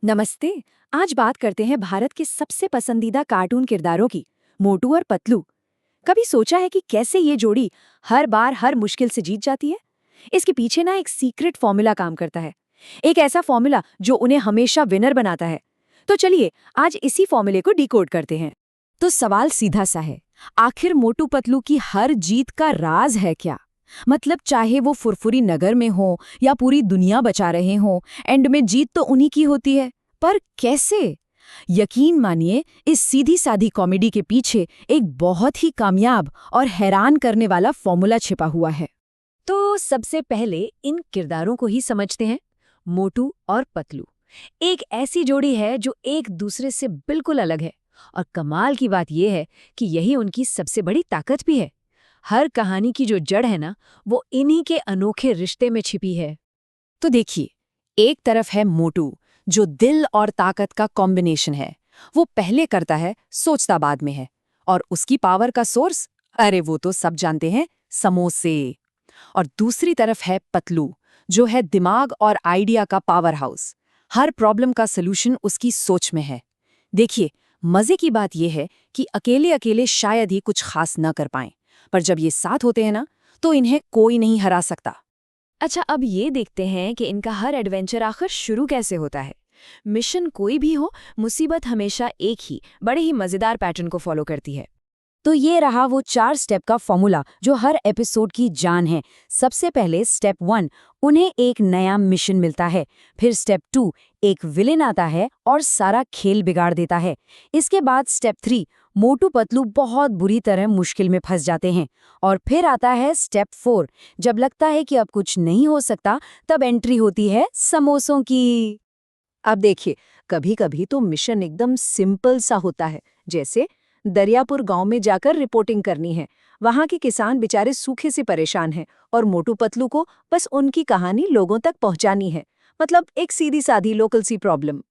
नमस्ते। आज बात करते हैं भारत के सबसे पसंदीदा कार्टून किरदारों की, मोटू और पतलू। कभी सोचा है कि कैसे ये जोड़ी हर बार हर मुश्किल से जीत जाती है? इसके पीछे ना एक सीक्रेट फॉर्मूला काम करता है, एक ऐसा फॉर्मूला जो उन्हें हमेशा विनर बनाता है। तो चलिए आज इसी फॉर्मूले को डिकोड करते हैं। तो सवाल सीधा सा है, आखिर मोटू पतलू की हर जीत का राज है क्या? मतलब चाहे वो फुरफुरी नगर में हो या पूरी दुनिया बचा रहे हो, एंड में जीत तो उन्हीं की होती है। पर कैसे? यकीन मानिए, इस सीधी साधी कॉमेडी के पीछे एक बहुत ही कामयाब और हैरान करने वाला फॉर्मूला छिपा हुआ है। तो सबसे पहले इन किरदारों को ही समझते हैं। मोटू और पतलू एक ऐसी जोड़ी है जो एक दूसरे से बिल्कुल अलग है, और कमाल की बात यह है कि यही उनकी सबसे बड़ी ताकत भी है। हर कहानी की जो जड़ है ना, वो इन्हीं के अनोखे रिश्ते में छिपी है। तो देखिए, एक तरफ है मोटू, जो दिल और ताकत का कॉम्बिनेशन है। वो पहले करता है, सोचता बाद में है। और उसकी पावर का सोर्स, अरे वो तो सब जानते हैं, समोसे। और दूसरी तरफ है पतलू, जो है दिमाग और आइडिया का पावर हाउस। हर प्रॉब्लम का सलूशन उसकी सोच में है। देखिए, मजे की बात यह है कि अकेले अकेले शायद ही कुछ खास न कर पाएं, पर जब ये साथ होते हैं ना, तो इन्हें कोई नहीं हरा सकता। अच्छा, अब ये देखते हैं कि इनका हर एडवेंचर आखिर शुरू कैसे होता है। मिशन कोई भी हो, मुसीबत हमेशा एक ही बड़े ही मजेदार पैटर्न को फॉलो करती है। तो ये रहा वो 4 स्टेप का फॉर्मूला जो हर एपिसोड की जान है। सबसे पहले स्टेप 1, उन्हें एक नया मिशन मिलता है। फिर स्टेप 2, एक विलेन आता है और सारा खेल बिगाड़ देता है। इसके बाद स्टेप 3, मोटू पतलू बहुत बुरी तरह मुश्किल में फंस जाते हैं। और फिर आता है स्टेप 4, जब लगता है कि अब कुछ नहीं हो सकता, तब एंट्री होती है समोसों की। अब देखिए, कभी कभी तो मिशन एकदम सिंपल सा होता है, जैसे दरियापुर गांव में जाकर रिपोर्टिंग करनी है। वहां के किसान बेचारे सूखे से परेशान हैं और मोटू पतलू को बस उनकी कहानी लोगों तक पहुंचानी है। मतलब एक सीधी साधी लोकल सी प्रॉब्लम।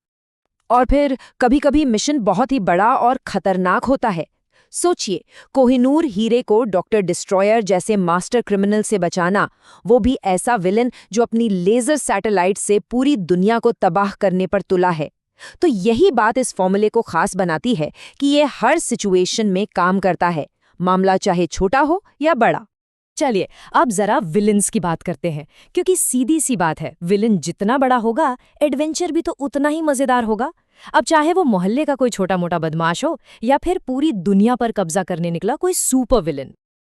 और फिर कभी-कभी मिशन बहुत ही बड़ा और खतरनाक होता है। सोचिए, कोहिनूर हीरे को डॉक्टर डिस्ट्रॉयर जैसे मास्टर क्रिमिनल से बचाना, वो भी ऐसा विलन जो अपनी लेजर सैटेलाइट से पूरी दुनिया को तबाह करने पर तुला है। तो यही बात इस फॉर्मूले को खास बनाती है कि ये हर सिचुएशन में काम करता है, मामला चाहे छोटा हो या बड़ा। चलिए अब जरा विलन्स की बात करते हैं, क्योंकि सीधी सी बात है, विलन जितना बड़ा होगा, एडवेंचर भी तो उतना ही मजेदार होगा। अब चाहे वो मोहल्ले का कोई छोटा मोटा बदमाश हो या फिर पूरी दुनिया पर कब्जा करने निकला कोई सुपर विलन।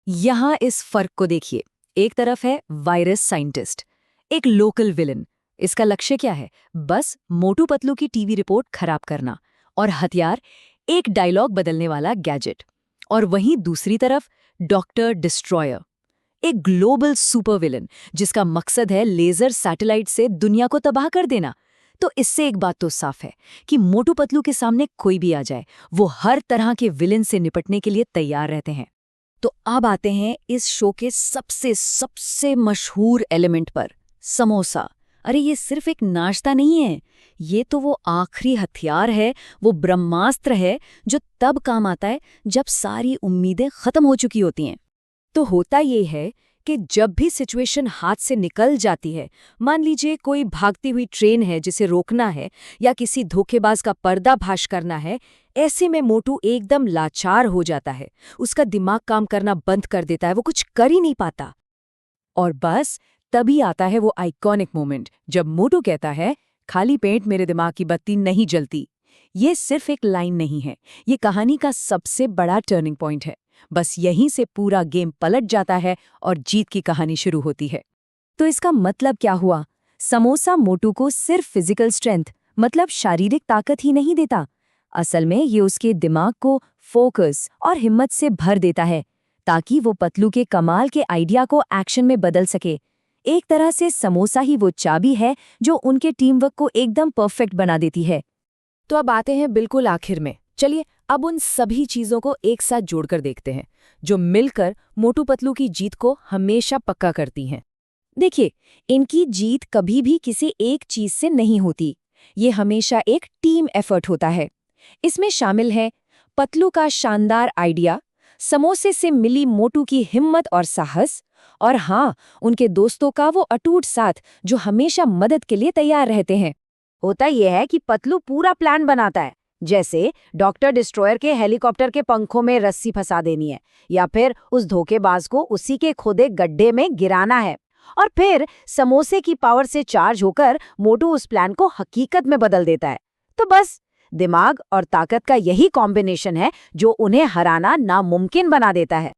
यहाँ इस फर्क को देखिए। एक तरफ है वायरस साइंटिस्ट, एक लोकल विलन। इसका लक्ष्य क्या है? बस मोटू पतलू की टीवी रिपोर्ट खराब करना। और हथियार, एक डायलॉग बदलने वाला गैजेट। और वहीं दूसरी तरफ डॉक्टर डिस्ट्रॉयर, एक ग्लोबल सुपर विलन जिसका मकसद है लेजर सैटेलाइट से दुनिया को तबाह कर देना। तो इससे एक बात तो साफ है कि मोटू पतलू के सामने कोई भी आ जाए, वो हर तरह के विलन से निपटने के लिए तैयार रहते हैं। तो अब आते हैं इस शो के सबसे सबसे मशहूर एलिमेंट पर, समोसा। अरे ये सिर्फ एक नाश्ता नहीं है, ये तो वो आखिरी हथियार है, वो ब्रह्मास्त्र है जो तब काम आता है जब सारी उम्मीदें खत्म हो चुकी होती हैं। तो होता ये है कि जब भी सिचुएशन हाथ से निकल जाती है, मान लीजिए कोई भागती हुई ट्रेन है जिसे रोकना है, या किसी धोखेबाज का पर्दाफाश करना है, ऐसे में मोटू एकदम लाचार हो जाता है। उसका दिमाग काम करना बंद कर देता है, वो कुछ कर ही नहीं पाता। और बस तभी आता है वो आइकॉनिक मोमेंट जब मोटू कहता है, खाली पेट मेरे दिमाग की बत्ती नहीं जलती। ये सिर्फ एक लाइन नहीं है, ये कहानी का सबसे बड़ा टर्निंग पॉइंट है। बस यहीं से पूरा गेम पलट जाता है और जीत की कहानी शुरू होती है। तो इसका मतलब क्या हुआ? समोसा मोटू को सिर्फ फिजिकल स्ट्रेंथ, मतलब शारीरिक ताकत ही नहीं देता। असल में ये उसके दिमाग को फोकस और हिम्मत से भर देता है, ताकि वो पतलू के कमाल के आइडिया को एक्शन में बदल सके। एक तरह से समोसा ही वो चाबी है जो उनके टीम वर्क को एकदम परफेक्ट बना देती है। तो अब आते हैं बिल्कुल आखिर में। चलिए अब उन सभी चीजों को एक साथ जोड़कर देखते हैं, जो मिलकर मोटू पतलू की जीत को हमेशा पक्का करती हैं। देखिए, इनकी जीत कभी भी किसी एक चीज से नहीं होती। ये हमेशा एक टीम एफर्ट होता है। इसमें शामिल है पतलू का शानदार आइडिया, समोसे से मिली मोटू की हिम्मत और साहस, और हाँ, उनके दोस्तों का वो अटूट साथ जो हमेशा मदद के लिए तैयार रहते हैं। होता यह है कि पतलू पूरा प्लान बनाता है, जैसे डॉक्टर डिस्ट्रॉयर के हेलीकॉप्टर के पंखों में रस्सी फंसा देनी है, या फिर उस धोखेबाज को उसी के खोदे गड्ढे में गिराना है। और फिर समोसे की पावर से चार्ज होकर मोटू उस प्लान को हकीकत में बदल देता है। तो बस दिमाग और ताकत का यही कॉम्बिनेशन है जो उन्हें हराना नामुमकिन बना देता है।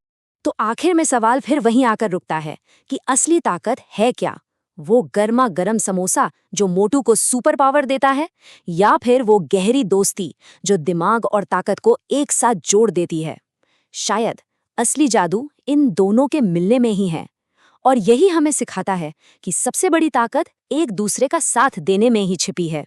तो आखिर में सवाल फिर वहीं आकर रुकता है कि असली ताकत है क्या? वो गर्मा गर्म समोसा जो मोटू को सुपर पावर देता है, या फिर वो गहरी दोस्ती जो दिमाग और ताकत को एक साथ जोड़ देती है? शायद असली जादू इन दोनों के मिलने में ही है। और यही हमें सिखाता है कि सबसे बड़ी ताकत एक दूसरे का साथ देने में ही छिपी है।